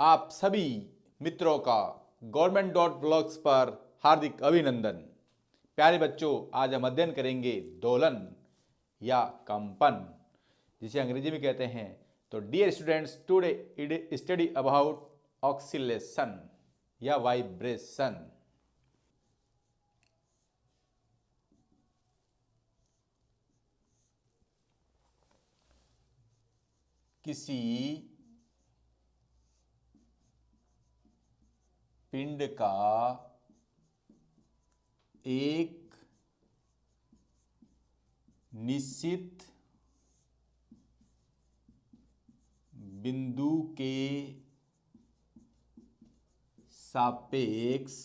आप सभी मित्रों का government.blocks पर हार्दिक अभिनंदन। प्यारे बच्चों, आज हम अध्ययन करेंगे दोलन या कंपन, जिसे अंग्रेजी में कहते हैं। तो dear students, today study about oscillation या वाइब्रेशन। किसी पिंड का एक निश्चित बिंदु के सापेक्ष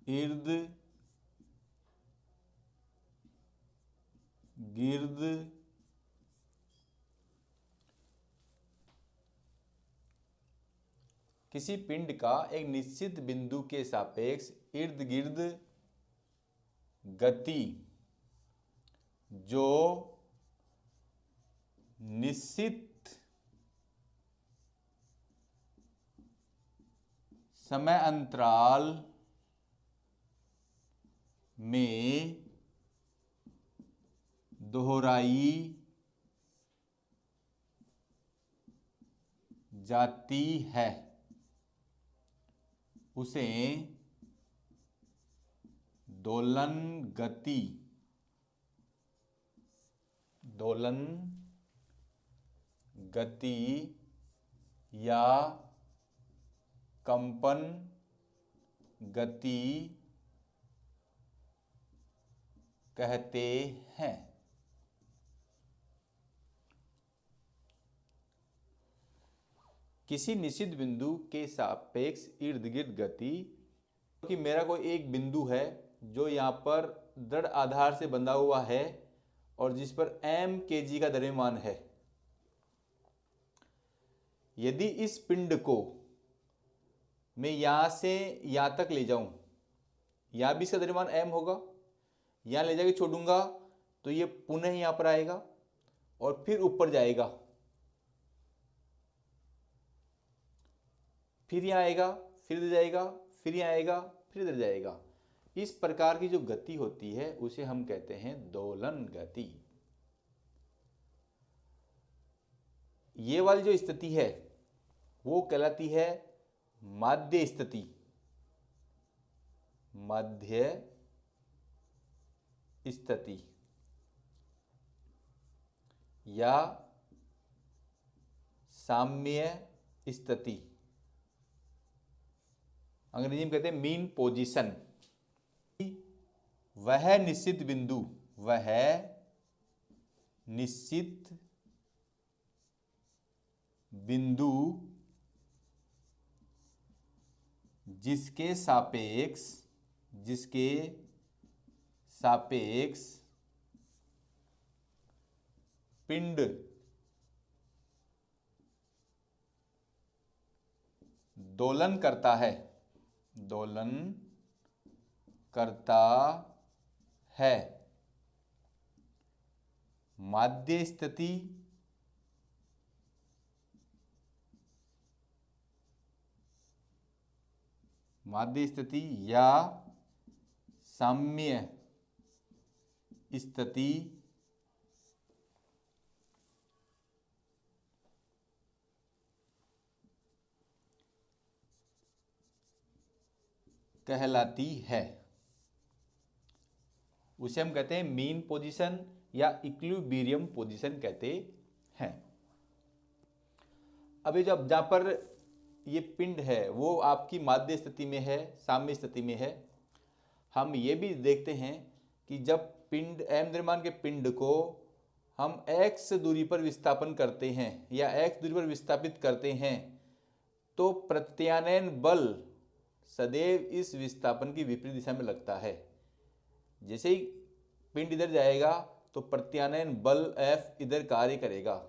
इर्द गिर्द किसी पिंड का एक निश्चित बिंदु के सापेक्ष इर्द गिर्द गति जो निश्चित समय अंतराल में दोहराई जाती है, उसे दोलन गति या कंपन गति कहते हैं। किसी निश्चित बिंदु के सापेक्ष इर्द गिर्द गति, कि मेरा कोई एक बिंदु है जो यहाँ पर दृढ़ आधार से बंधा हुआ है और जिस पर m kg का द्रव्यमान है। यदि इस पिंड को मैं यहाँ से यहाँ तक ले जाऊं, यहाँ भी इसका द्रव्यमान m होगा, यहाँ ले जाके छोड़ूंगा तो ये पुनः यहाँ पर आएगा और फिर ऊपर जाएगा, फिर यहाँ आएगा, फिर इधर जाएगा, फिर यहाँ आएगा, फिर इधर जाएगा। इस प्रकार की जो गति होती है उसे हम कहते हैं दोलन गति। ये वाली जो स्थिति है वो कहलाती है माध्य स्थिति। माध्य स्थिति या साम्य स्थिति, अंग्रेजी में कहते हैं मीन पोजीशन। वह निश्चित बिंदु जिसके सापेक्ष पिंड दोलन करता है, माध्य स्थिति या साम्य स्थिति कहलाती है। उसे हम कहते हैं मीन पोजीशन या इक्विलिब्रियम पोजीशन कहते हैं। अभी जब जहाँ पर ये पिंड है वो आपकी माध्य स्थिति में है, साम्य स्थिति में है। हम ये भी देखते हैं कि जब पिंड m द्रव्यमान के पिंड को हम x दूरी पर विस्थापन करते हैं या x दूरी पर विस्थापित करते हैं तो प्रत्यानयन बल सदैव इस विस्थापन की विपरीत दिशा में लगता है। जैसे ही पिंड इधर जाएगा तो प्रत्यानयन बल F इधर कार्य करेगा।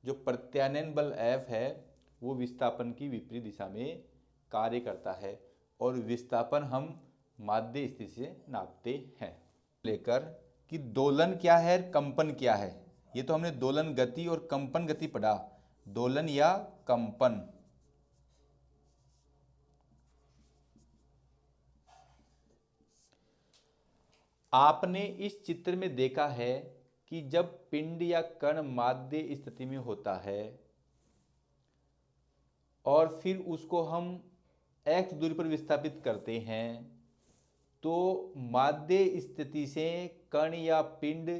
जो प्रत्यानयन बल F है वो विस्थापन की विपरीत दिशा में कार्य करता है और विस्थापन हम माध्य स्थिति से नापते हैं। लेकर कि दोलन क्या है, कंपन क्या है। ये तो हमने दोलन गति और कंपन गति पढ़ा। दोलन या कंपन। आपने इस चित्र में देखा है कि जब पिंड या कण माध्य स्थिति में होता है और फिर उसको हम x दूरी पर विस्थापित करते हैं तो माध्य स्थिति से कण या पिंड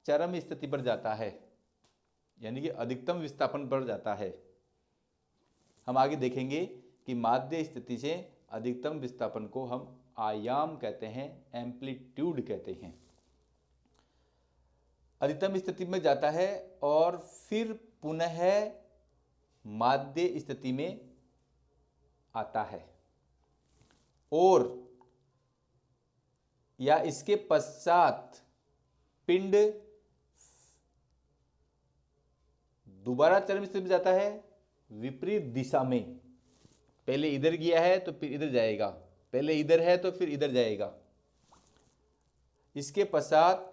चरम स्थिति पर जाता है, यानी कि अधिकतम विस्थापन पर जाता है। हम आगे देखेंगे कि माध्य स्थिति से अधिकतम विस्थापन को हम आयाम कहते हैं, एम्पलीट्यूड कहते हैं। अधिकतम स्थिति में जाता है और फिर पुनः माध्य स्थिति में आता है, और या इसके पश्चात पिंड दोबारा चरम स्थिति में जाता है विपरीत दिशा में। पहले इधर गया है तो फिर इधर जाएगा, पहले इधर है तो फिर इधर जाएगा। इसके पश्चात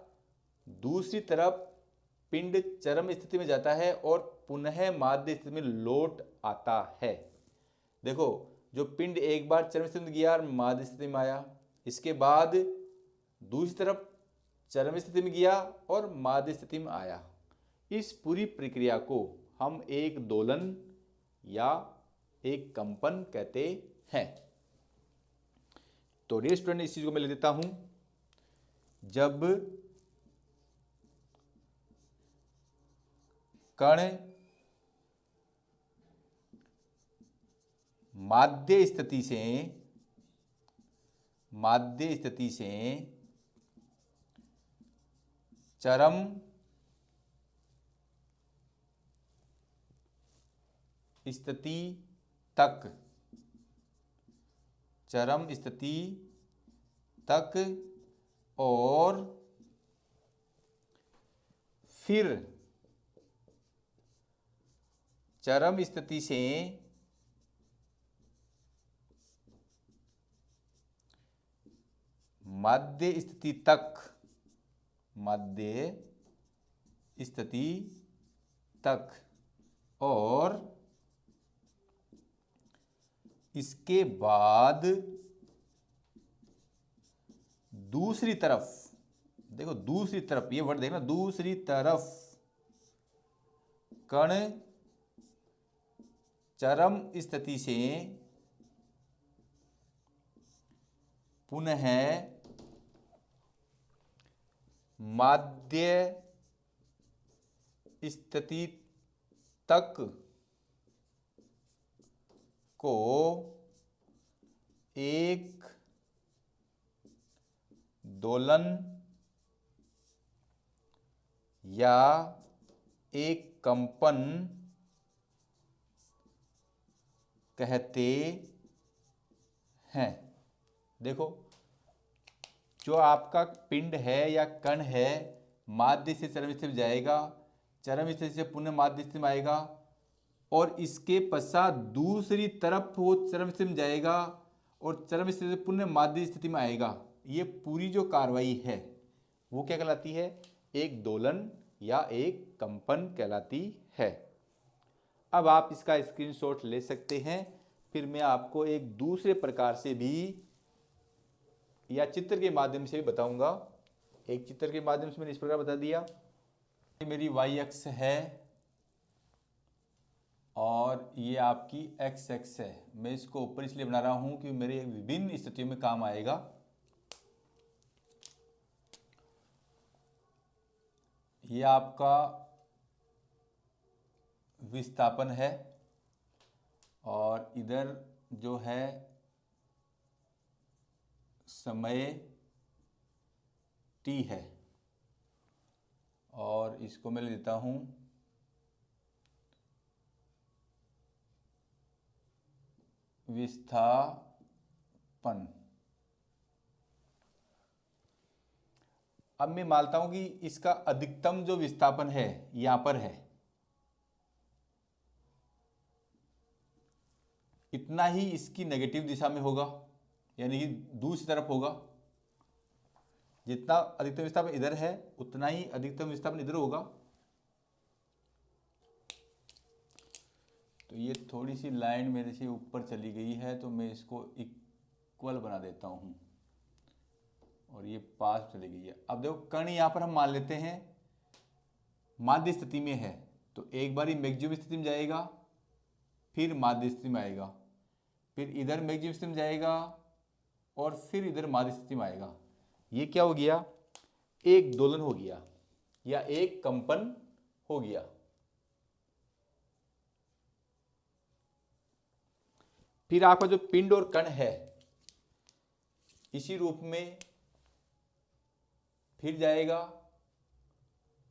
दूसरी तरफ पिंड चरम स्थिति में जाता है और पुनः माध्य स्थिति में लौट आता है। देखो, जो पिंड एक बार चरम स्थिति में गया और माध्य स्थिति में आया, इसके बाद दूसरी तरफ चरम स्थिति में गया और माध्य स्थिति में आया। इस पूरी प्रक्रिया को हम एक दोलन या एक कंपन कहते हैं। तो डियर स्टूडेंट, इस चीज को मैं लिख देता हूं। जब कण माध्य स्थिति से चरम स्थिति तक और फिर चरम स्थिति से माध्य स्थिति तक और इसके बाद दूसरी तरफ, देखो दूसरी तरफ, ये वर्ड देखना, दूसरी तरफ कण चरम स्थिति से पुनः माध्य स्थिति तक को एक दोलन या एक कंपन कहते हैं। देखो, जो आपका पिंड है या कण है माध्य से चरम स्थिति में जाएगा, चरम स्थिति से पुनः माध्य स्थिति में आएगा और इसके पश्चात दूसरी तरफ वो चरम स्थिति में जाएगा और चरम स्थिति से पुनः माध्य स्थिति में आएगा। ये पूरी जो कार्रवाई है वो क्या कहलाती है? एक दोलन या एक कंपन कहलाती है। अब आप इसका स्क्रीनशॉट ले सकते हैं। फिर मैं आपको एक दूसरे प्रकार से भी या चित्र के माध्यम से भी बताऊंगा। एक चित्र के माध्यम से मैंने इस प्रकार बता दिया, मेरी वाई अक्ष है और ये आपकी एक्स अक्ष है। मैं इसको ऊपर इसलिए बना रहा हूं कि मेरे विभिन्न स्थितियों में काम आएगा। ये आपका विस्थापन है और इधर जो है समय t है और इसको मैं लेता हूं विस्थापन। अब मैं मानता हूं कि इसका अधिकतम जो विस्थापन है यहां पर है, इतना ही इसकी नेगेटिव दिशा में होगा, यानी कि दूसरी तरफ होगा। जितना अधिकतम विस्थापन इधर है उतना ही अधिकतम विस्थापन इधर होगा। तो ये थोड़ी सी लाइन मेरे से ऊपर चली गई है, तो मैं इसको इक्वल बना देता हूँ और ये पास चली गई है। अब देखो कण यहाँ पर हम मान लेते हैं माध्य स्थिति में है, तो एक बार मैक्सिमम स्थिति में जाएगा, फिर माध्य स्थिति में आएगा, फिर इधर मैक्सिमम स्थिति में जाएगा और फिर इधर माध्य स्थिति में आएगा। ये क्या हो गया? एक दोलन हो गया या एक कंपन हो गया। फिर आपका जो पिंड और कण है इसी रूप में फिर जाएगा,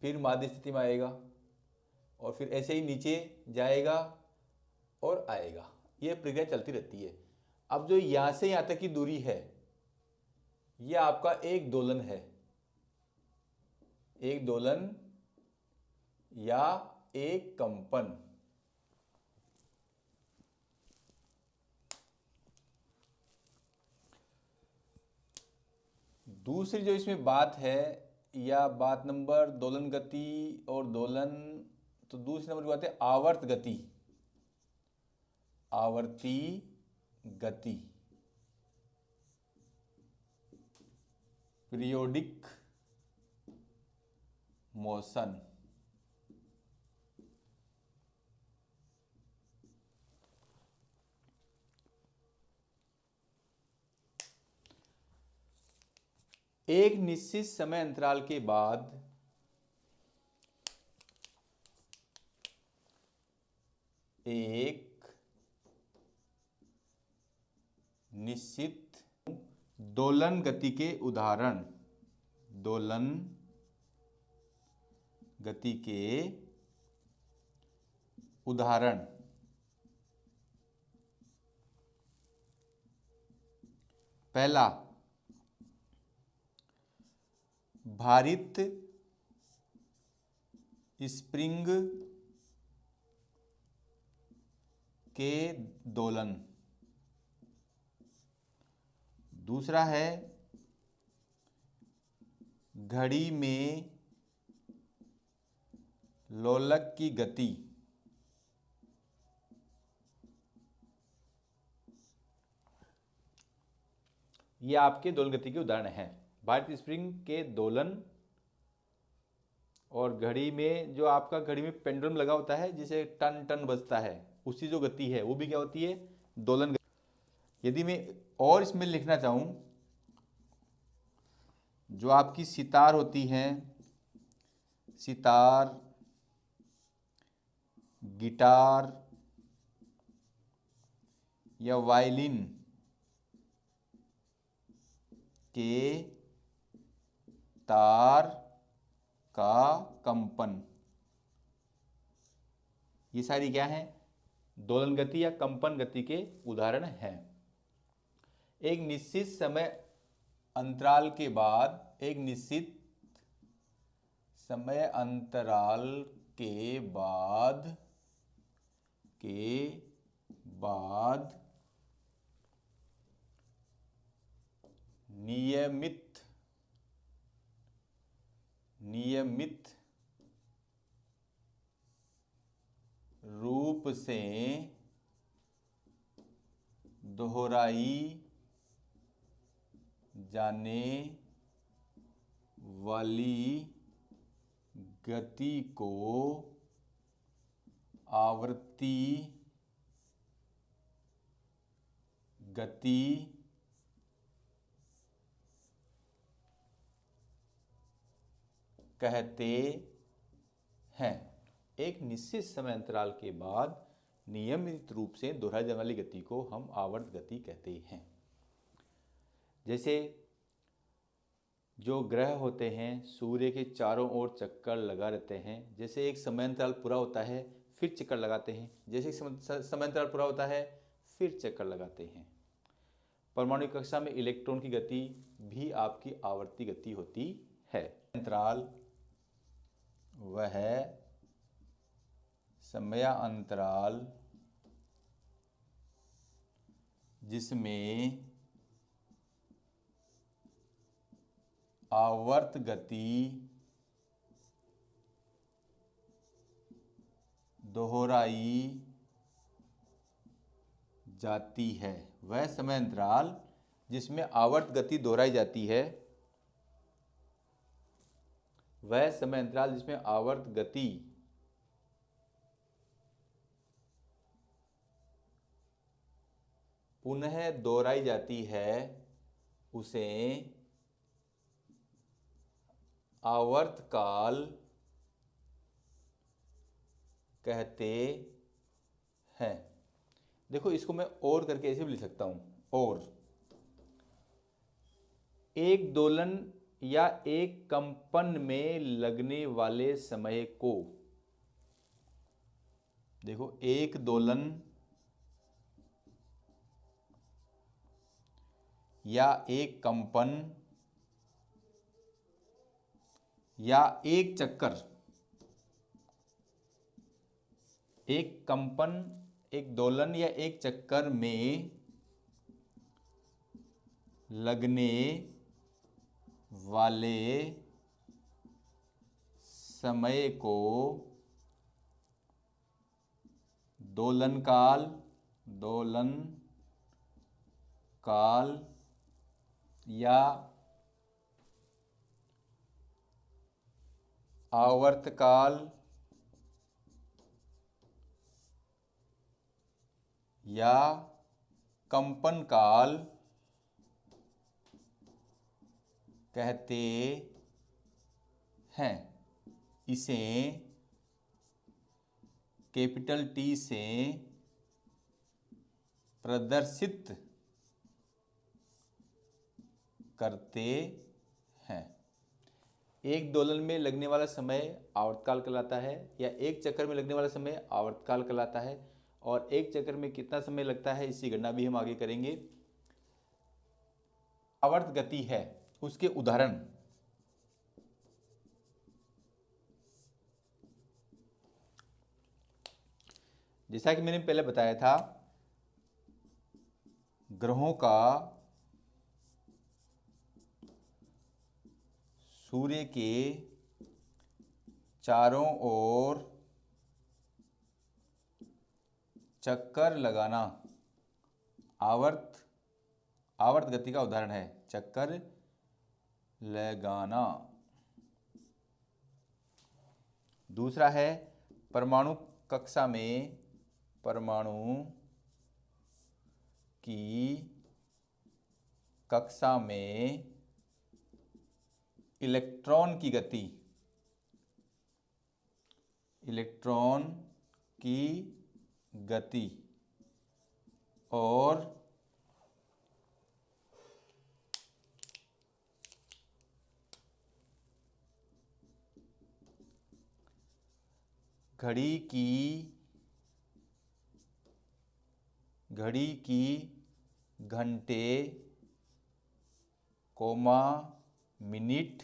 फिर माध्य स्थिति में आएगा और फिर ऐसे ही नीचे जाएगा और आएगा। यह प्रक्रिया चलती रहती है। अब जो यहां से यहां तक की दूरी है यह आपका एक दोलन है, एक दोलन या एक कंपन। दूसरी जो इसमें बात है या बात नंबर दोलन गति और दोलन, तो दूसरे नंबर की बात है आवर्त गति, आवर्ती गति, पीरियोडिक मोशन। एक निश्चित समय अंतराल के बाद एक निश्चित दोलन गति के उदाहरण, दोलन गति के उदाहरण। पहला, भारित स्प्रिंग के दोलन। दूसरा है घड़ी में लोलक की गति। ये आपके दोलन गति के उदाहरण हैं। भारित स्प्रिंग के दोलन और घड़ी में जो आपका घड़ी में पेंडुलम लगा होता है जिसे टन टन बजता है, उसकी जो गति है वो भी क्या होती है? दोलन गति। यदि मैं और इसमें लिखना चाहूं, जो आपकी सितार होती है, सितार, गिटार या वायलिन के तार का कंपन, ये सारी क्या है? दोलन गति या कंपन गति के उदाहरण हैं। एक निश्चित समय अंतराल के बाद, एक निश्चित समय अंतराल के बाद नियमित रूप से दोहराई जाने वाली गति को आवर्ती गति कहते हैं। एक निश्चित समय अंतराल के बाद नियमित रूप से दोहराई जाने वाली गति को हम आवर्त गति कहते हैं। जैसे जो ग्रह होते हैं सूर्य के चारों ओर चक्कर लगा रहते हैं, जैसे एक समय अंतराल पूरा होता है फिर चक्कर लगाते हैं, जैसे समय अंतराल पूरा होता है फिर चक्कर लगाते हैं। परमाणु कक्षा में इलेक्ट्रॉन की गति भी आपकी आवर्ती गति होती है। अंतराल वह समय अंतराल जिसमें आवर्त गति दोहराई जाती है। वह समय अंतराल जिसमें आवर्त गति दोहराई जाती है, वह समय अंतराल जिसमें आवर्त गति पुनः दोहराई जाती है, उसे आवर्तकाल कहते हैं। देखो, इसको मैं और करके ऐसे भी लिख सकता हूं। और एक दोलन या एक कंपन में लगने वाले समय को, देखो, एक दोलन या एक कंपन या एक चक्कर, एक कंपन, एक दोलन या एक चक्कर में लगने वाले समय को दोलन काल या आवर्तकाल या कंपन काल कहते हैं। इसे कैपिटल टी से प्रदर्शित करते हैं। एक दोलन में लगने वाला समय आवर्तकाल कहलाता है, या एक चक्कर में लगने वाला समय आवर्तकाल कहलाता है। और एक चक्कर में कितना समय लगता है, इसकी गणना भी हम आगे करेंगे। आवर्त गति है, उसके उदाहरण, जैसा कि मैंने पहले बताया था, ग्रहों का सूर्य के चारों ओर चक्कर लगाना आवर्त गति का उदाहरण है। चक्कर लगाना। दूसरा है परमाणु की कक्षा में इलेक्ट्रॉन की गति और घड़ी की घंटे, मिनट,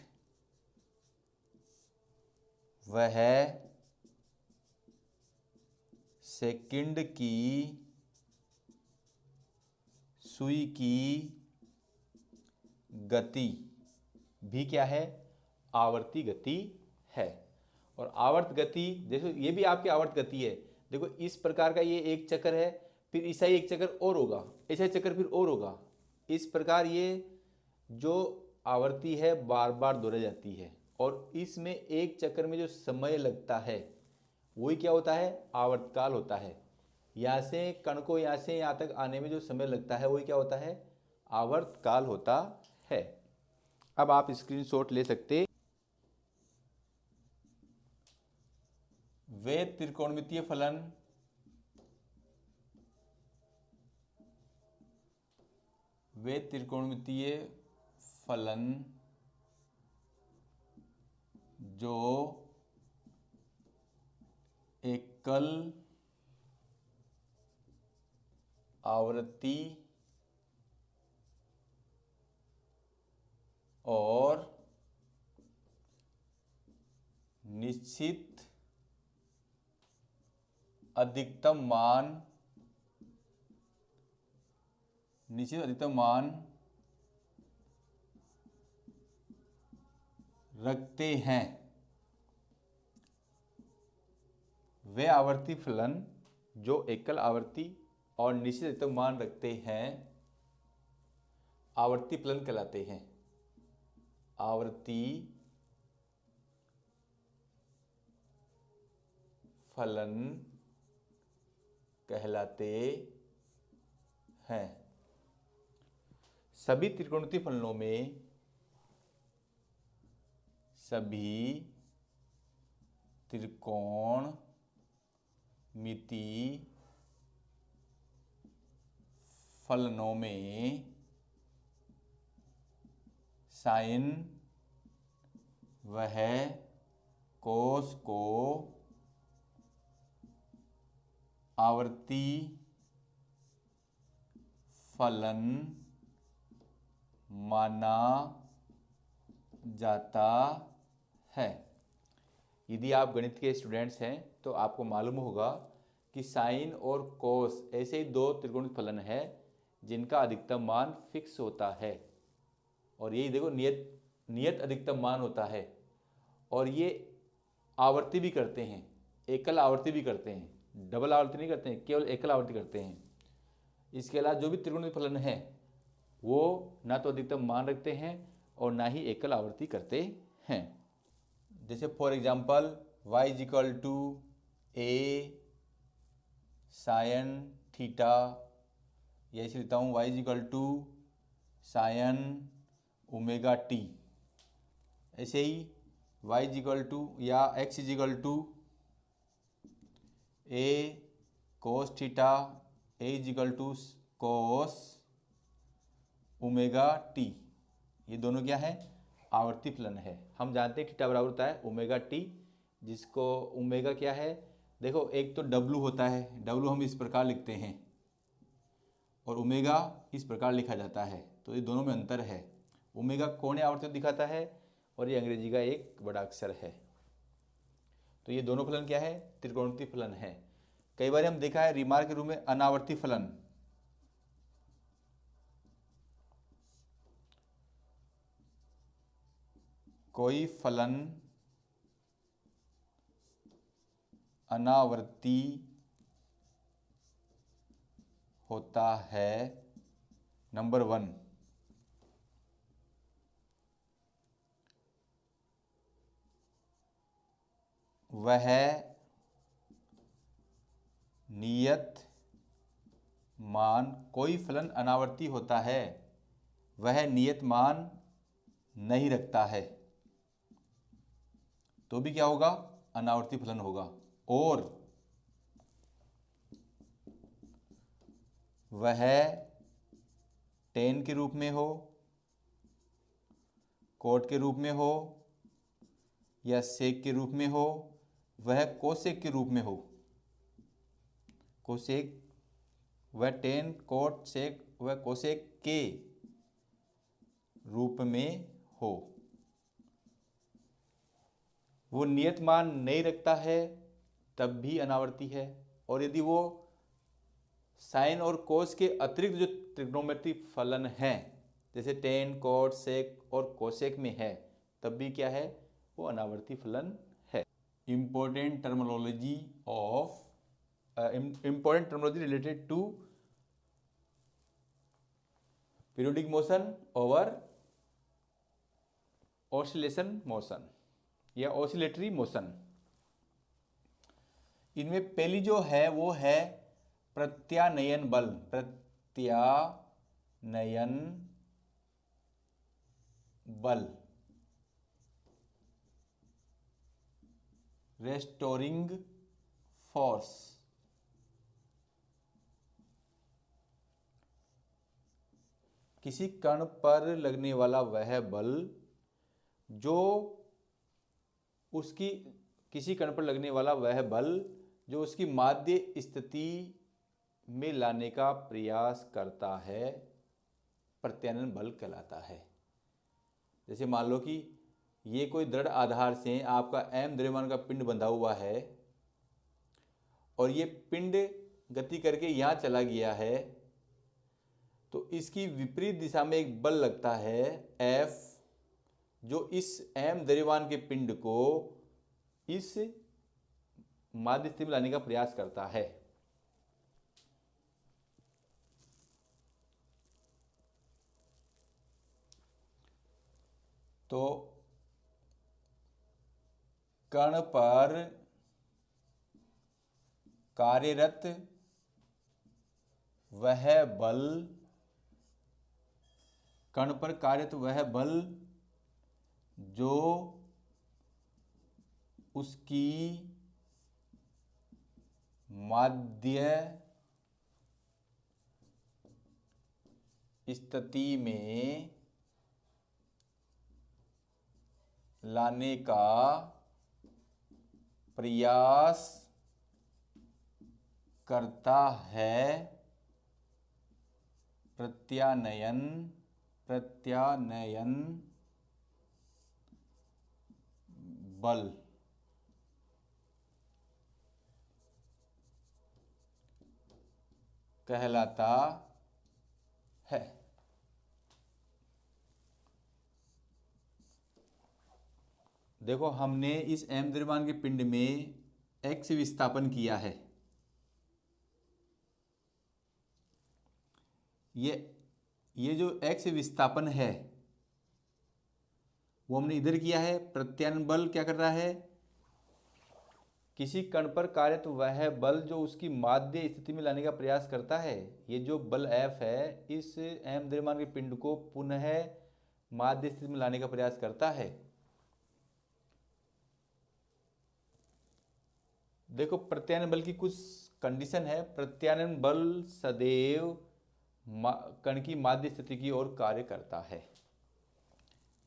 वह सेकंड की सुई की गति भी क्या है, आवर्ती गति है। और आवर्त गति देखो, ये भी आपकी आवर्त गति है। देखो, इस प्रकार का ये एक चक्कर है, फिर ऐसा ही एक चक्कर और होगा, ऐसा चक्कर फिर और होगा। इस प्रकार ये जो आवर्ती है बार बार दोहराई जाती है, और इसमें एक चक्कर में जो समय लगता है वही क्या होता है, आवर्तकाल होता है। यहाँ से कण को यहाँ से यहाँ तक आने में जो समय लगता है वही क्या होता है, आवर्तकाल होता है। अब आप स्क्रीनशॉट ले सकते। वे त्रिकोणमितीय फलन जो एकल आवृत्ति और निश्चित अधिकतम मान रखते हैं, वे आवर्ती फलन जो एकल आवृत्ति और निश्चित अधिकतम मान रखते हैं आवर्ती फलन कहलाते हैं। आवर्ती फलन कहलाते हैं। सभी त्रिकोणमितीय फलनों में साइन वह कोस को आवर्ती फलन माना जाता है। यदि आप गणित के स्टूडेंट्स हैं तो आपको मालूम होगा कि साइन और कोस ऐसे ही दो त्रिकोणमितीय फलन है जिनका अधिकतम मान फिक्स होता है। और यही देखो नियत अधिकतम मान होता है। और ये आवर्ती भी करते हैं, एकल आवर्ती भी करते हैं, डबल आवर्ती नहीं करते हैं, केवल एकल आवर्ती करते हैं। इसके अलावा जो भी त्रिकोणमितीय फलन है वो ना तो अधिकतम मान रखते हैं और ना ही एकल आवर्ती करते हैं। जैसे for example y equal to a sine theta, या इसे लिखता हूँ y equal to sine omega t. ऐसे ही y इक्वल टू या x equal to a cos theta, a equal to cos omega t. ये दोनों क्या है? आवर्ती फलन है। हम जानते हैं थीटा बराबर होता है ओमेगा टी, जिसको ओमेगा क्या है, देखो एक तो डब्लू होता है, डब्लू हम इस प्रकार लिखते हैं और ओमेगा इस प्रकार लिखा जाता है। तो ये दोनों में अंतर है। ओमेगा कोणीय आवर्ती दिखाता है और ये अंग्रेजी का एक बड़ा अक्षर है। तो ये दोनों फलन क्या है? त्रिकोणमितीय फलन है। कई बार हम देखा है रिमार्क के रूप में अनावर्ती फलन, कोई फलन अनावर्ती होता है, नंबर 1 वह नियत मान, कोई फलन अनावर्ती होता है वह नियत मान नहीं रखता है, तो भी क्या होगा? अनावर्ती फलन होगा। और वह टेन के रूप में हो, कोट के रूप में हो या सेक के रूप में हो, वह कोसेक के रूप में हो। कोसेक, वह टेन कोट सेक वह कोसेक के रूप में हो, वो नियत मान नहीं रखता है तब भी अनावर्ती है। और यदि वो साइन और कोस के अतिरिक्त जो त्रिकोणमितीय फलन हैं, जैसे टेन कोट सेक और कोसेक में है, तब भी क्या है? वो अनावर्ती फलन है। Important terminology related to periodic motion over oscillation motion या ऑसिलेटरी मोशन। इनमें पहली जो है वो है प्रत्यानयन बल। प्रत्यानयन बल, रेस्टोरिंग फोर्स। किसी कण पर लगने वाला वह बल जो उसकी किसी कण पर लगने वाला वह बल जो उसकी माध्य स्थिति में लाने का प्रयास करता है, प्रत्यानयन बल कहलाता है। जैसे मान लो कि ये कोई दृढ़ आधार से आपका m द्रव्यमान का पिंड बंधा हुआ है और ये पिंड गति करके यहाँ चला गया है, तो इसकी विपरीत दिशा में एक बल लगता है F, जो इस m द्रव्यमान के पिंड को इस माध्य स्थिति में लाने का प्रयास करता है। तो कण पर कार्यरत वह बल, कण पर कार्यरत वह बल जो उसकी माध्य स्थिति में लाने का प्रयास करता है, प्रत्यानयन बल कहलाता है। देखो, हमने इस एम द्रव्यमान के पिंड में x विस्थापन किया है। ये जो x विस्थापन है वो हमने इधर किया है। प्रत्यानयन बल क्या कर रहा है? किसी कण पर कार्यरत वह बल जो उसकी माध्य स्थिति में लाने का प्रयास करता है। ये जो बल F है इस एम द्रव्यमान के पिंड को पुनः माध्य स्थिति में लाने का प्रयास करता है। देखो, प्रत्यानयन बल की कुछ कंडीशन है। प्रत्यानयन बल सदैव कण की माध्य स्थिति की ओर कार्य करता है।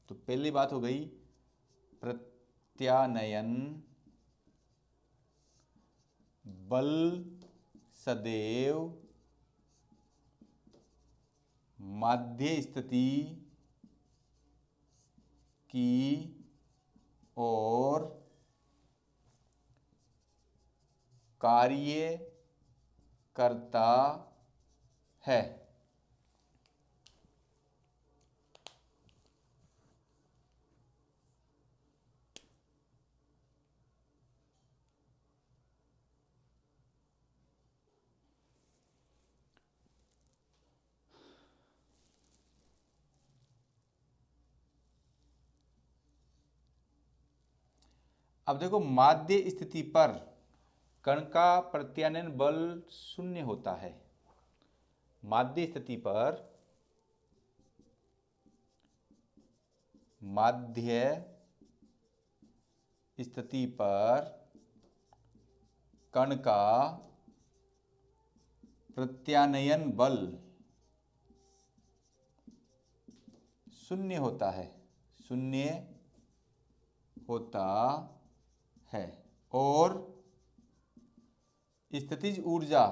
तो पहली बात हो गई, प्रत्यानयन बल सदैव माध्य स्थिति की ओर कार्य करता है। अब देखो, माध्य स्थिति पर कण का प्रत्यानयन बल शून्य होता है। माध्य स्थिति पर कण का प्रत्यानयन बल शून्य होता है। और स्थितिज ऊर्जा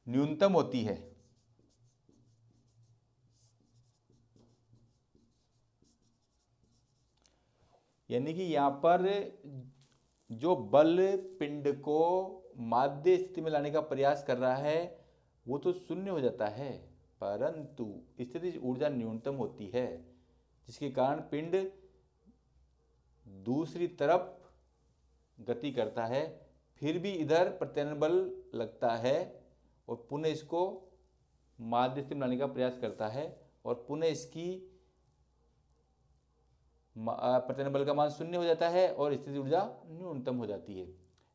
न्यूनतम होती है। यानी कि यहां पर जो बल पिंड को माध्य स्थिति में लाने का प्रयास कर रहा है वो तो शून्य हो जाता है, परंतु स्थितिज ऊर्जा न्यूनतम होती है, जिसके कारण पिंड दूसरी तरफ गति करता है। फिर भी इधर प्रत्यानयन बल लगता है और पुनः इसको माध्य स्थिति में लाने का प्रयास करता है और पुनः इसकी प्रत्यानयन बल का मान शून्य हो जाता है और स्थितिज ऊर्जा न्यूनतम हो जाती है।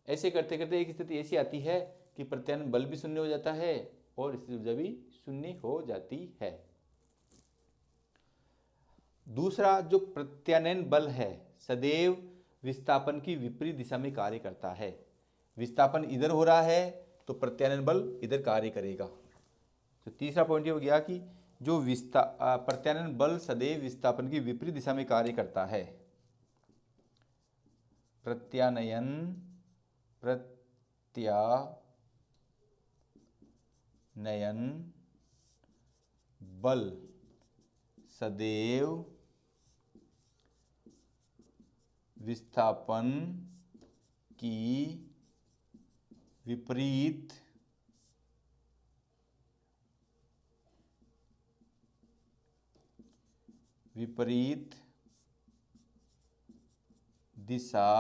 ऐसे करते करते एक स्थिति ऐसी आती है कि प्रत्यानयन बल भी शून्य हो जाता है और स्थितिज ऊर्जा भी शून्य हो जाती है। दूसरा जो प्रत्यानयन बल है सदैव विस्थापन की विपरीत दिशा में कार्य करता है। विस्थापन इधर हो रहा है तो प्रत्यानयन बल इधर कार्य करेगा। तो तीसरा पॉइंट ये हो गया कि जो प्रत्यानयन बल सदैव विस्थापन की विपरीत दिशा में कार्य करता है। प्रत्यानयन बल सदैव विस्थापन की विपरीत दिशा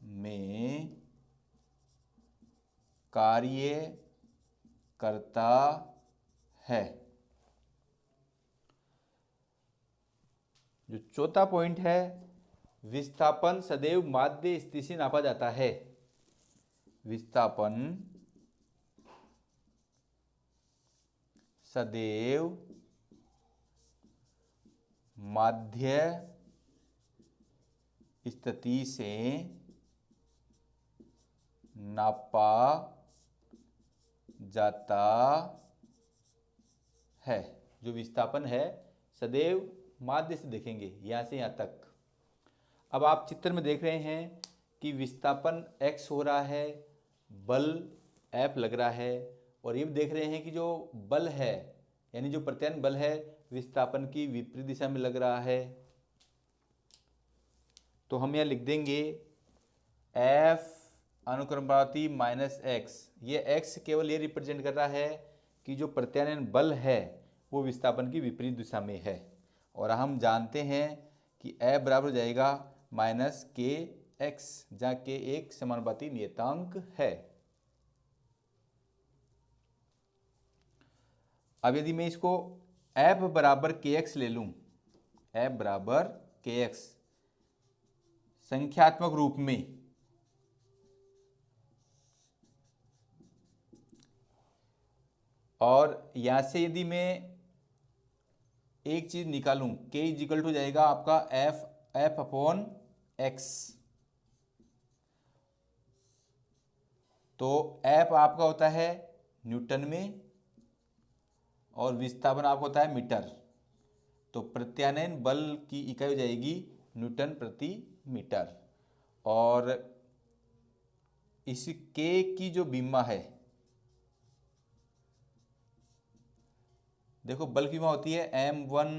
में कार्य करता है। जो चौथा पॉइंट है, विस्थापन सदैव माध्य स्थिति से नापा जाता है। विस्थापन सदैव माध्य स्थिति से नापा जाता है। जो विस्थापन है सदैव माध्य से देखेंगे, यहां से यहां तक। अब आप चित्र में देख रहे हैं कि विस्थापन x हो रहा है, बल F लग रहा है, और ये भी देख रहे हैं कि जो बल है यानी जो प्रत्यानयन बल है विस्थापन की विपरीत दिशा में लग रहा है। तो हम यहाँ लिख देंगे F अनुक्रमानुपाती माइनस x। ये x केवल ये रिप्रेजेंट कर रहा है कि जो प्रत्यानयन बल है वो विस्थापन की विपरीत दिशा में है। और हम जानते हैं कि F बराबर हो जाएगा माइनस के एक्स, जहाँ के एक समानुपाती नियतांक है। अब यदि मैं इसको F बराबर के एक्स ले लूं, F बराबर के एक्स संख्यात्मक रूप में, और यहां से यदि मैं एक चीज निकालूं, k इजिकल टू जाएगा आपका F अपॉन एक्स। तो F आपका होता है न्यूटन में और विस्थापन आपका होता है मीटर। तो प्रत्यानयन बल की इकाई हो जाएगी न्यूटन प्रति मीटर। और इस k की जो बीमा है, देखो बल की बीमा होती है m1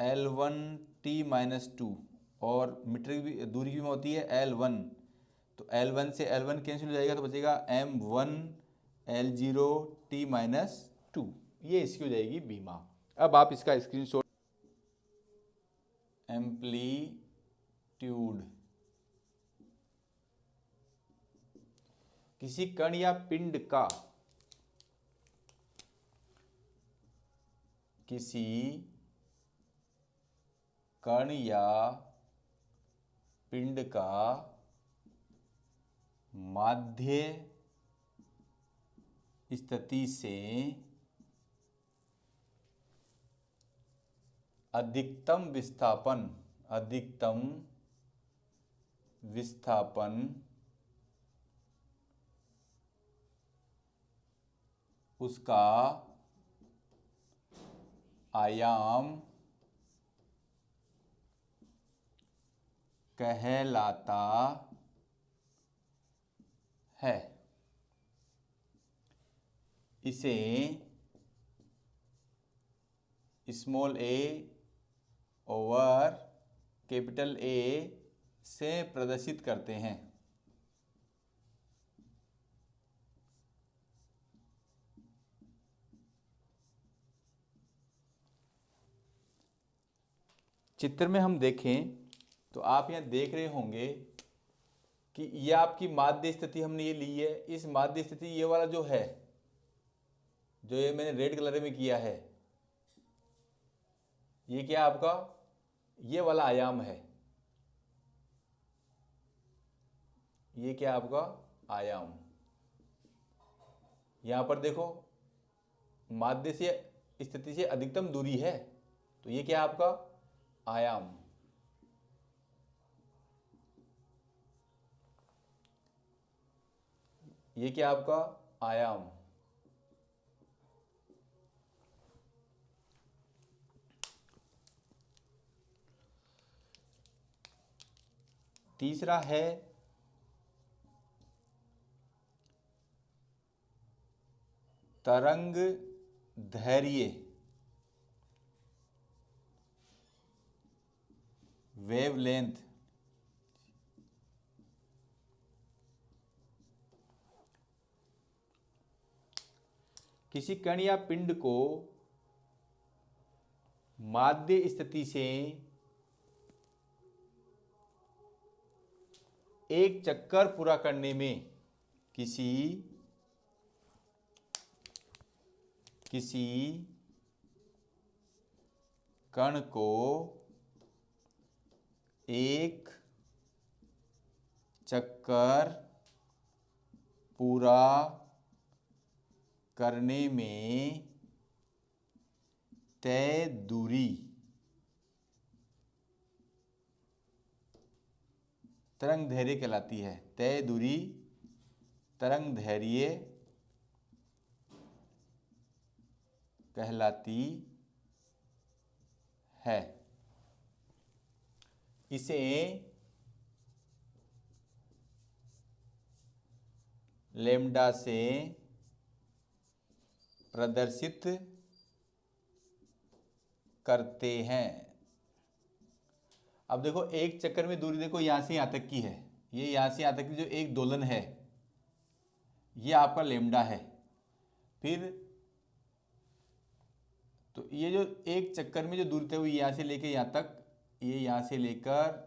L1 T-2, और मीटर की दूरी की बीमा होती है L1। तो L1 से L1 कैंसिल हो जाएगा तो बचेगा m1 L0 T-2। ये इसकी हो जाएगी बीमा। अब आप इसका स्क्रीनशॉट। एम्पलीट्यूड किसी कण या पिंड का, किसी कण या पिंड का माध्य स्थिति से अधिकतम विस्थापन उसका आयाम कहलाता है। इसे small a over capital A से प्रदर्शित करते हैं। चित्र में हम देखें तो आप यहाँ देख रहे होंगे कि ये आपकी माध्य स्थिति हमने ये ली है। इस माध्य स्थिति ये वाला जो है, जो ये मैंने रेड कलर में किया है, ये क्या आपका ये वाला आयाम है। ये क्या आपका आयाम। यहां पर देखो माध्य से स्थिति से अधिकतम दूरी है, तो ये क्या आपका आयाम। ये क्या आपका आयाम। तीसरा है तरंग धैर्य, वेवलेंथ। किसी कण या पिंड को माध्य स्थिति से एक चक्कर पूरा करने में, किसी किसी कण को एक चक्कर पूरा करने में तय दूरी तरंग दैर्घ्य कहलाती है। तय दूरी तरंग दैर्घ्य कहलाती है। इसे लैम्ब्डा से प्रदर्शित करते हैं। अब देखो एक चक्कर में दूरी देखो यहां से यहां तक की है, ये यहां से यहां तक की जो एक दोलन है ये आपका लैम्ब्डा है। फिर तो ये जो एक चक्कर में जो दूरी तय हुई यहां से लेके यहां तक, ये यहां से लेकर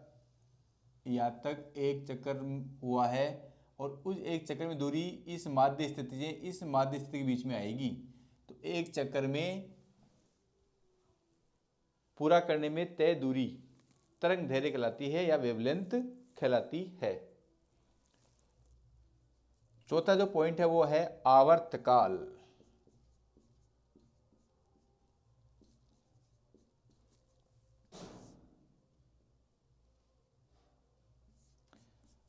यहां तक एक चक्कर हुआ है और उस एक चक्कर में दूरी इस माध्य स्थिति से इस माध्य स्थिति के बीच में आएगी। तो एक चक्कर में पूरा करने में तय दूरी तरंग दैर्घ्य कहलाती है या वेवलेंथ कहलाती है। चौथा जो पॉइंट है वो है आवर्तकाल।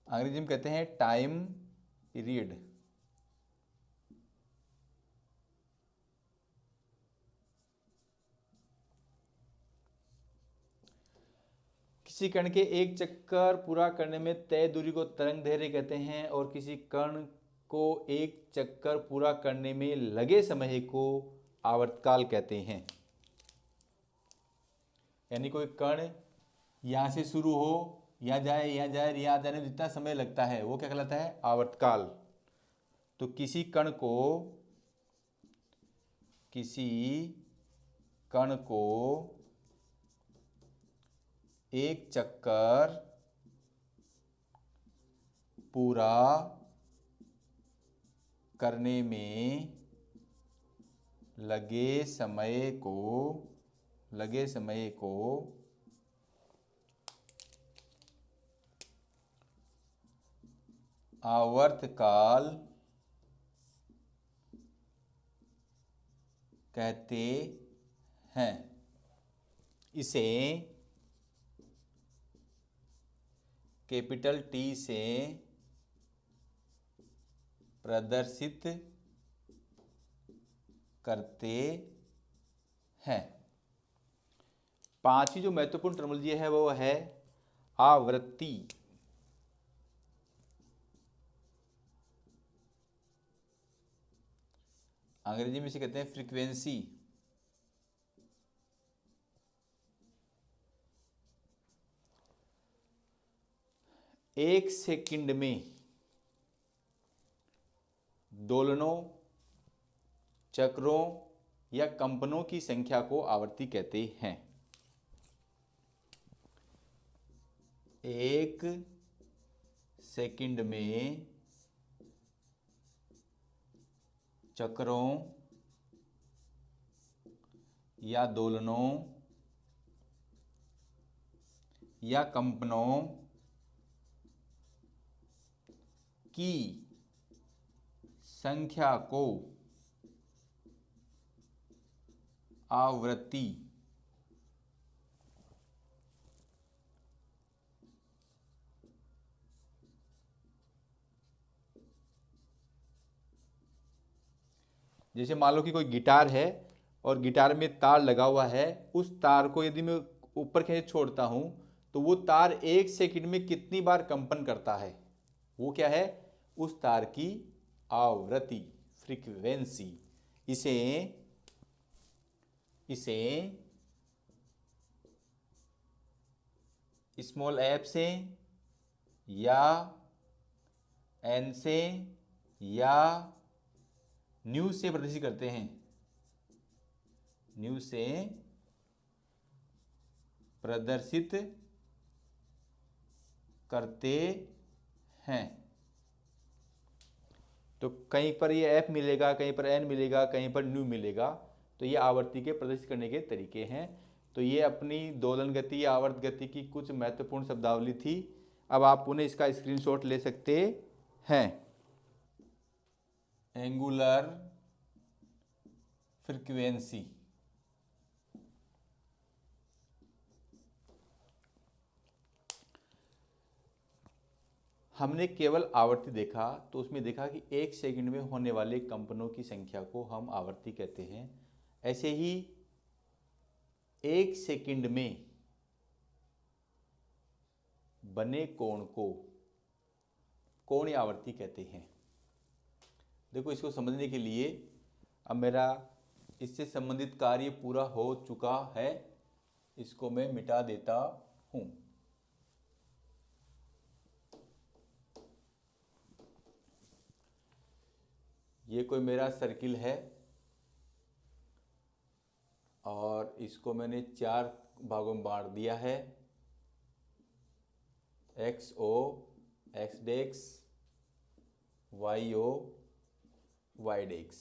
अंग्रेजी में कहते हैं टाइम पीरियड। किसी कण के एक चक्कर पूरा करने में तय दूरी को तरंग दैर्घ्य कहते हैं और किसी कण को एक चक्कर पूरा करने में लगे समय को आवर्तकाल कहते हैं। यानी कोई कण यहां से शुरू हो, यहाँ जाए यहाँ जाए यहाँ जाने में जितना समय लगता है वो क्या कहलाता है? आवर्तकाल। तो किसी कण को एक चक्कर पूरा करने में लगे समय को आवर्तकाल कहते हैं। इसे कैपिटल टी से प्रदर्शित करते हैं। पांचवी जो महत्वपूर्ण टर्मिनोलॉजी है वो है आवृत्ति। अंग्रेजी में इसे कहते हैं फ्रीक्वेंसी। एक सेकंड में दोलनों, चक्रों या कंपनों की संख्या को आवृत्ति कहते हैं। एक सेकंड में चक्रों या दोलनों या कंपनों की संख्या को आवृत्ति जैसे मान लो कि कोई गिटार है और गिटार में तार लगा हुआ है, उस तार को यदि मैं ऊपर खींच छोड़ता हूं तो वो तार एक सेकंड में कितनी बार कंपन करता है, वो क्या है? उस तार की आवृत्ति, फ्रीक्वेंसी। इसे स्मॉल एफ से या एन से या न्यू से प्रदर्शित करते हैं। न्यू से प्रदर्शित करते हैं। तो कहीं पर ये एफ मिलेगा, कहीं पर एन मिलेगा, कहीं पर न्यू मिलेगा। तो ये आवर्ती के प्रदर्शित करने के तरीके हैं। तो ये अपनी दोलन गति या आवर्त गति की कुछ महत्वपूर्ण शब्दावली थी। अब आप पुनः इसका स्क्रीनशॉट ले सकते हैं। एंगुलर फ्रीक्वेंसी, हमने केवल आवर्ती देखा तो उसमें देखा कि 1 सेकंड में होने वाले कंपनों की संख्या को हम आवर्ती कहते हैं। ऐसे ही 1 सेकंड में बने कोण को कोणीय आवर्ती कहते हैं। देखो, इसको समझने के लिए अब मेरा इससे संबंधित कार्य पूरा हो चुका है, इसको मैं मिटा देता हूं। ये कोई मेरा सर्किल है और इसको मैंने 4 भागों में बांट दिया है। एक्स ओ, एक्स डेक्स, वाई ओ, वाई डेक्स।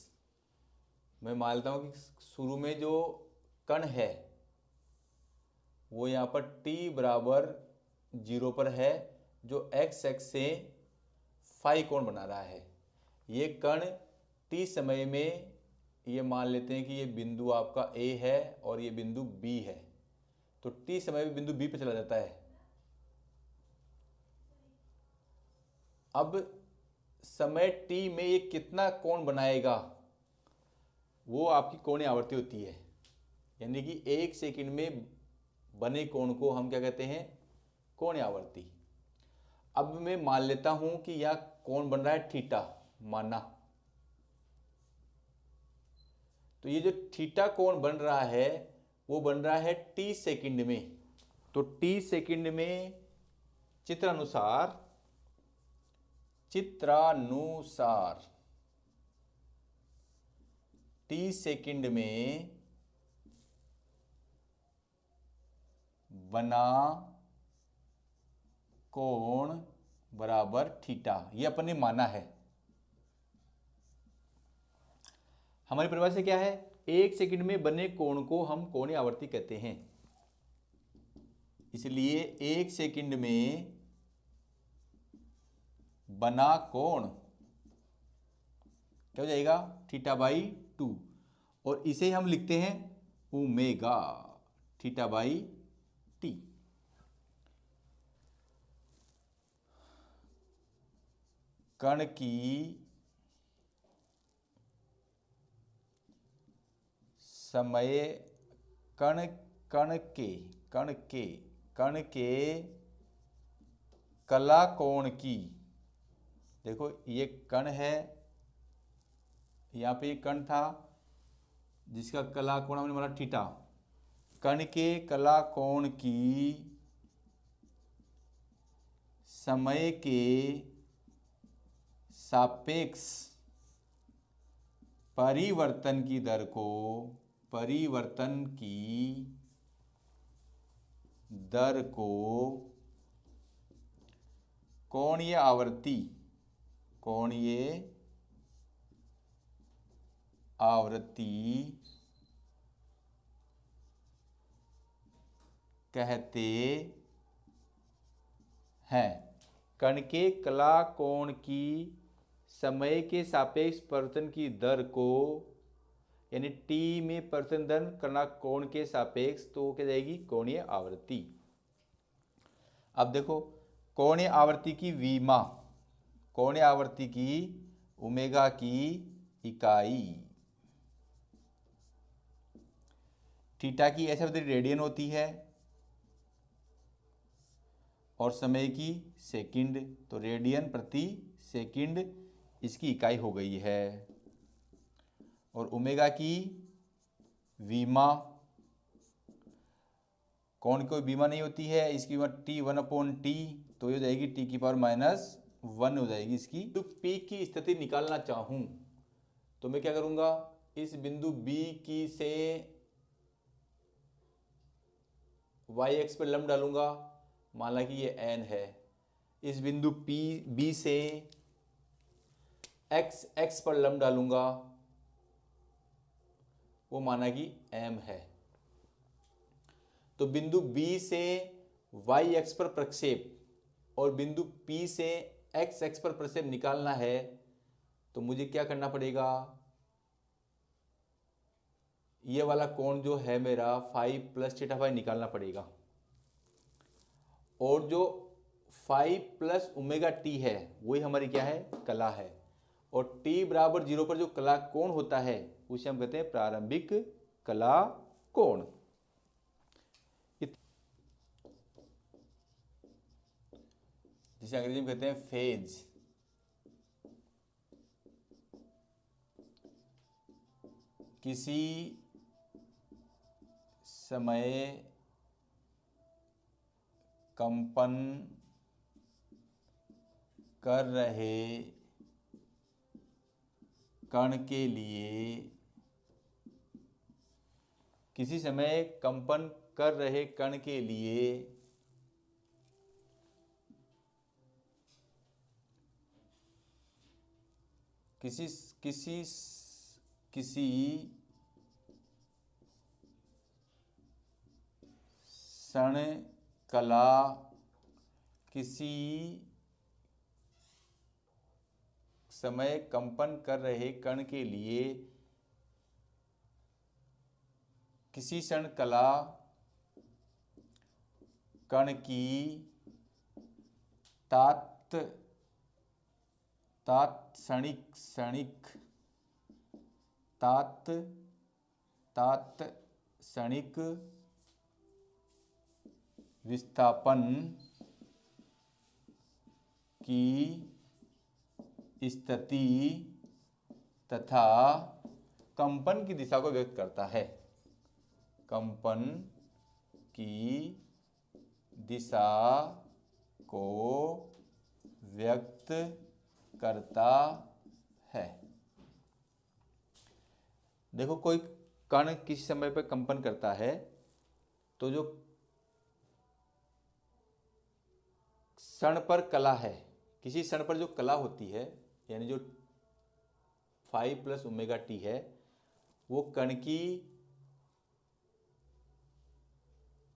मैं मानता हूं कि शुरू में जो कण है वो यहाँ पर t बराबर 0 पर है, जो x एक्स से फाई कोण बना रहा है। ये कण t समय में, ये मान लेते हैं कि ये बिंदु आपका A है और ये बिंदु B है, तो t समय में बिंदु B पर चला जाता है। अब समय t में ये कितना कोण बनाएगा वो आपकी कोणीय आवर्ती होती है। यानी कि 1 सेकंड में बने कोण को हम क्या कहते हैं? कोणीय आवर्ती। अब मैं मान लेता हूं कि यह कोण बन रहा है थीटा, माना। तो ये जो थीटा कोण बन रहा है वो बन रहा है t सेकंड में। तो t सेकंड में चित्रानुसार t सेकंड में बना कोण बराबर थीटा, ये अपन ने माना है। हमारी परिभाषा क्या है? 1 सेकंड में बने कोण को हम कोणीय आवर्ती कहते हैं। इसलिए 1 सेकंड में बना कोण क्या हो जाएगा? Theta by 2। और इसे हम लिखते हैं ओमेगा थीटा बाई टी। कण की समय कण के कला कोण की, देखो ये कण है, यहाँ पे कण था जिसका कला कोण हमने माना थीटा। कण के कला कोण की समय के सापेक्ष परिवर्तन की दर को कोणीय आवर्ती कहते हैं। कण के कला कोण की समय के सापेक्ष परिवर्तन की दर को, यानी t में परिवर्तन दर कला कोण के सापेक्ष, तो वो क्या जाएगी? कोणीय आवर्ती। अब देखो, कोणीय आवर्ती की विमा, कोणीय आवर्ती की ओमेगा की इकाई थीटा की ऐसे रेडियन होती है और समय की सेकंड, तो रेडियन प्रति सेकंड इसकी इकाई हो गई है। और ओमेगा की विमा, कोण कोई विमा नहीं होती है, इसकी विमा T1/T, तो ये हो जाएगी T⁻⁻1 हो जाएगी इसकी। तो P की स्थिति निकालना चाहूं तो मैं क्या करूंगा? इस बिंदु B की से y एक्स पर लंब डालूंगा, मान ला कि ये n है। इस बिंदु B से एक्स पर लंब डालूंगा, वो माना कि m है। तो बिंदु B से y अक्ष पर प्रक्षेप और बिंदु P से x अक्ष पर प्रक्षेप निकालना है, तो मुझे क्या करना पड़ेगा, ये वाला कोण जो है मेरा 5 + θ5 निकालना पड़ेगा। और जो 5 + ωt है वही हमारी क्या है, कला है। और t = 0 पर जो कला कोण होता है उसे हम कहते हैं प्रारंभिक कला कोण। जिसे अंग्रेजी में कहते हैं फेज। किसी समय कंपन कर रहे कण के लिए, किसी समय कंपन कर रहे कण के लिए किसी क्षण कला, किसी समय कंपन कर रहे कण के लिए किसी क्षण कला कण की तात्क्षणिक विस्थापन की स्थिति तथा कंपन की दिशा को व्यक्त करता है। कंपन की दिशा को व्यक्त करता है। देखो, कोई कण किसी समय पर कंपन करता है तो जो क्षण पर कला है, किसी क्षण पर जो कला होती है, यानी जो 5 + ωt है, वो कण की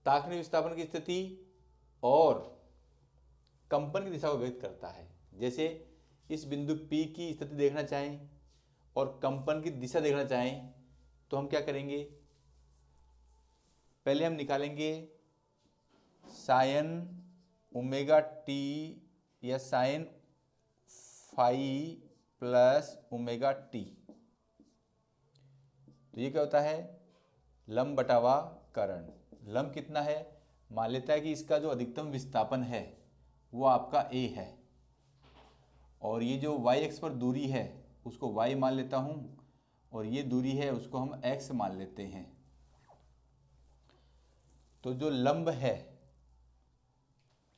तात्क्षणिक विस्थापन की स्थिति और कंपन की दिशा को व्यक्त करता है। जैसे इस बिंदु P की स्थिति देखना चाहें और कंपन की दिशा देखना चाहें तो हम क्या करेंगे, पहले हम निकालेंगे sin ωt या sin phi + ωt। तो ये क्या होता है, लंब बटावा करण। लंब कितना है, मान लेता है कि इसका जो अधिकतम विस्थापन है वो आपका a है, और ये जो y अक्ष पर दूरी है उसको y मान लेता हूं, और ये दूरी है उसको हम x मान लेते हैं। तो जो लंब है,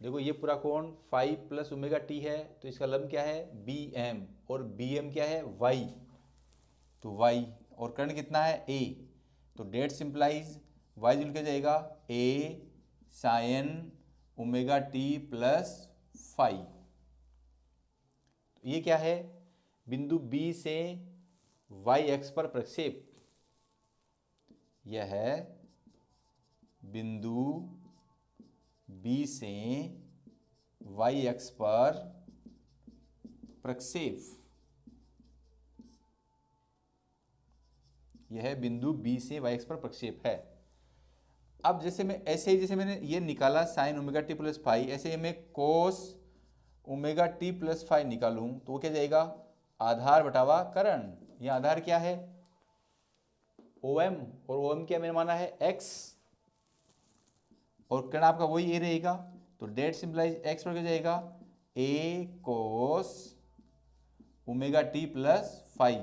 देखो ये पूरा कोण 5 + ωt है, तो इसका लंब क्या है, bm, और bm क्या है, y, तो y, और कर्ण कितना है, a, तो डेट सिंप्लाइज y जुड़ के जाएगा a sin ωt + phi। ये क्या है, बिंदु B से y अक्ष पर प्रक्षेप। यह है बिंदु B से y अक्ष पर प्रक्षेप। यह बिंदु B से y अक्ष पर प्रक्षेप है। अब जैसे मैं ऐसे ही, जैसे मैंने ये निकाला sin ωt + phi, ऐसे ही मैं cos ωt + phi निकालूं तो वो क्या जाएगा, आधार बटावा करण। यह आधार क्या है, OM, और OM क्या मैंने माना है, x, और कर्ण आपका वही a रहेगा, तो डेट सिंप्लाइज x पर क्या जाएगा, a cos ωt + phi।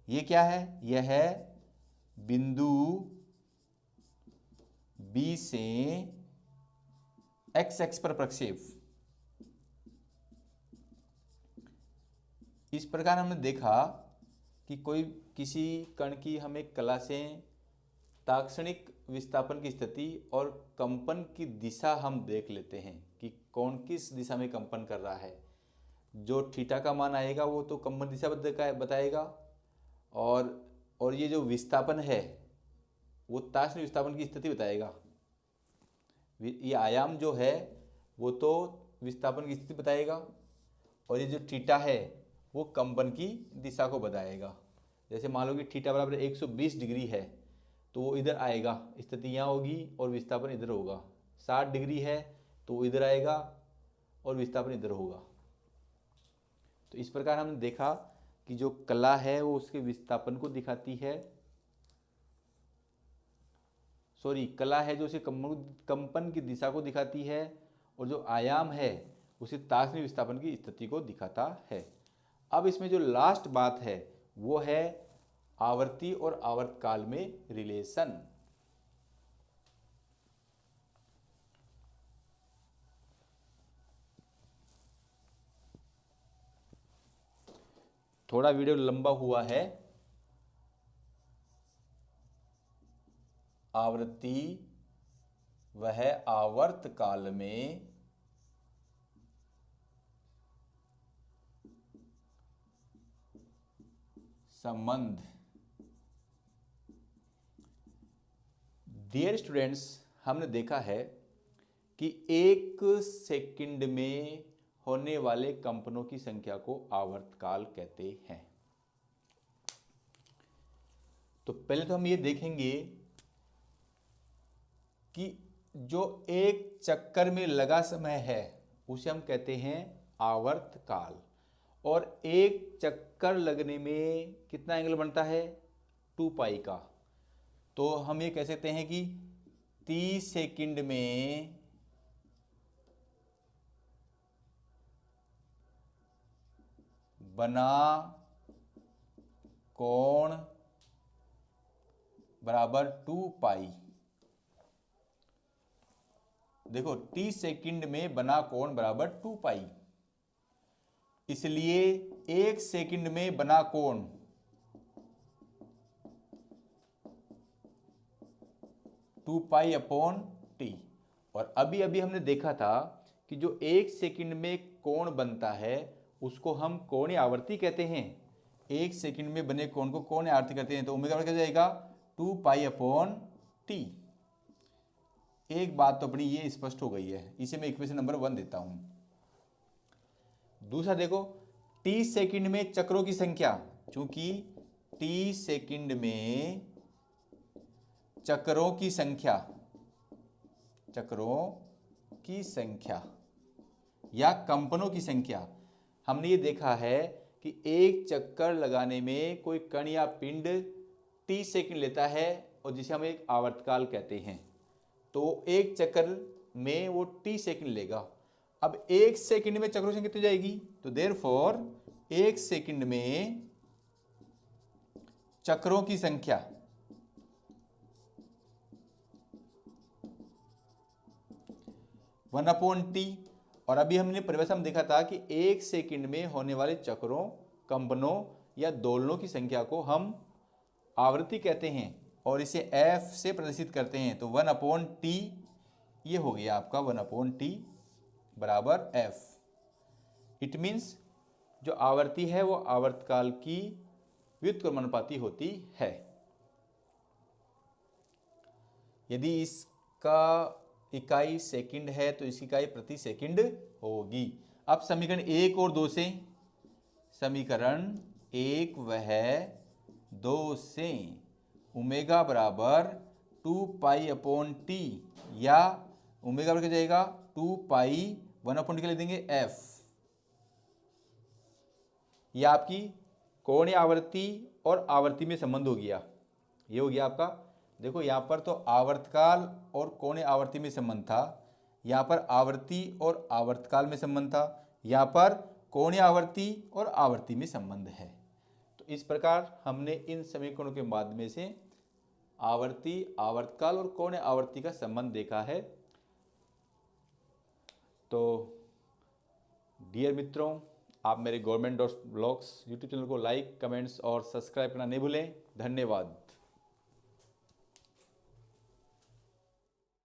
ये क्या है, यह है बिंदु B से x अक्ष पर प्रक्षेप। इस प्रकार हमने देखा कि किसी कण की हमें कला से तात्क्षणिक विस्थापन की स्थिति और कंपन की दिशा हम देख लेते हैं कि कौन किस दिशा में कंपन कर रहा है। जो थीटा का मान आएगा वो तो कंपन दिशा बताएगा, और ये जो विस्थापन है वो ताश में विस्थापन की स्थिति बताएगा। ये आयाम जो है वो तो विस्थापन की स्थिति बताएगा, और ये जो थीटा है वो कंपन की दिशा को बताएगा। जैसे मान लो कि थीटा बराबर 120 डिग्री है तो वो इधर आएगा, स्थिति यहाँ होगी और विस्थापन इधर होगा। 60 डिग्री है तो वो इधर आएगा और विस्थापन इधर होगा। तो इस प्रकार हमने देखा कि जो कला है वो उसके विस्थापन को दिखाती है, कला है जो उसे कंपन की दिशा को दिखाती है, और जो आयाम है उसे ताश में विस्थापन की स्थिति को दिखाता है। अब इसमें जो लास्ट बात है वो है आवर्ती और आवर्तकाल में रिलेशन। थोड़ा वीडियो लंबा हुआ है। आवृत्ति वह आवर्तकाल में संबंध। डियर स्टूडेंट्स, हमने देखा है कि 1 सेकंड में होने वाले कंपनों की संख्या को आवर्तकाल कहते हैं। तो पहले तो हम ये देखेंगे कि जो एक चक्कर में लगा समय है उसे हम कहते हैं आवर्तकाल, और एक चक्कर लगने में कितना एंगल बनता है, 2 पाई का। तो हम ये कह सकते हैं कि 30 सेकंड में बना कोण बराबर 2 पाई। देखो 30 सेकंड में बना कोण बराबर 2 पाई, इसलिए 1 सेकंड में बना कोण 2 पाई अपॉन टी। और अभी अभी हमने देखा था कि जो 1 सेकंड में कोण बनता है उसको हम कोणीय आवर्ती कहते हैं। 1 सेकंड में बने कोण को कोणीय आवर्ती कहते हैं। तो ओमेगा क्या जाएगा, 2 पाई अपॉन टी। एक बात तो अपनी ये स्पष्ट हो गई है, इसे मैं इक्वेशन नंबर 1 देता हूं। दूसरा देखो, टी सेकंड में चक्रों की संख्या, चूंकि टी सेकंड में चक्रों की संख्या या कंपनों की संख्या, हमने ये देखा है कि एक चक्कर लगाने में कोई कण या पिंड टी सेकंड लेता है और जिसे हम एक आवर्तकाल कहते हैं। तो एक चक्कर में वो टी सेकंड लेगा। अब 1 सेकंड में चक्रों की संख्या कितनी जाएगी, तो देयरफॉर 1 सेकंड में चक्रों की संख्या 1/t। और अभी हमने परिभाषा में देखा था कि 1 सेकंड में होने वाले चक्रों, कंपनों या दोलनों की संख्या को हम आवृत्ति कहते हैं और इसे f से प्रदर्शित करते हैं। तो 1/t ये हो गया आपका 1/t बराबर f। इट मीन्स जो आवर्ती है वो आवर्तकाल की व्युत्क्रमानुपाती होती है। यदि इसका इकाई सेकंड है तो इसकी इकाई प्रति सेकंड होगी। अब समीकरण 1 और 2 से, समीकरण 1 वह 2 से ओमेगा बराबर 2 पाई अपॉन टी, या ओमेगा बराबर क्या जाएगा 2 पाई 1/t के लिख देंगे f। यह आपकी कोणीय आवर्ती और आवर्ती में संबंध हो गया। ये हो गया आपका, देखो यहाँ पर तो आवर्तकाल और कोणीय आवर्ती में संबंध था, यहाँ पर आवर्ती और आवर्तकाल में संबंध था, यहाँ पर कोणीय आवर्ती और आवर्ती में संबंध है। तो इस प्रकार हमने इन समीकरणों के माध्यम से आवर्ती, आवर्तकाल और कोणीय आवर्ती का संबंध देखा है। तो डियर मित्रों, आप मेरे government dot blogs YouTube channel को लाइक, कमेंट्स और सब्सक्राइब करना नहीं भूलें। धन्यवाद।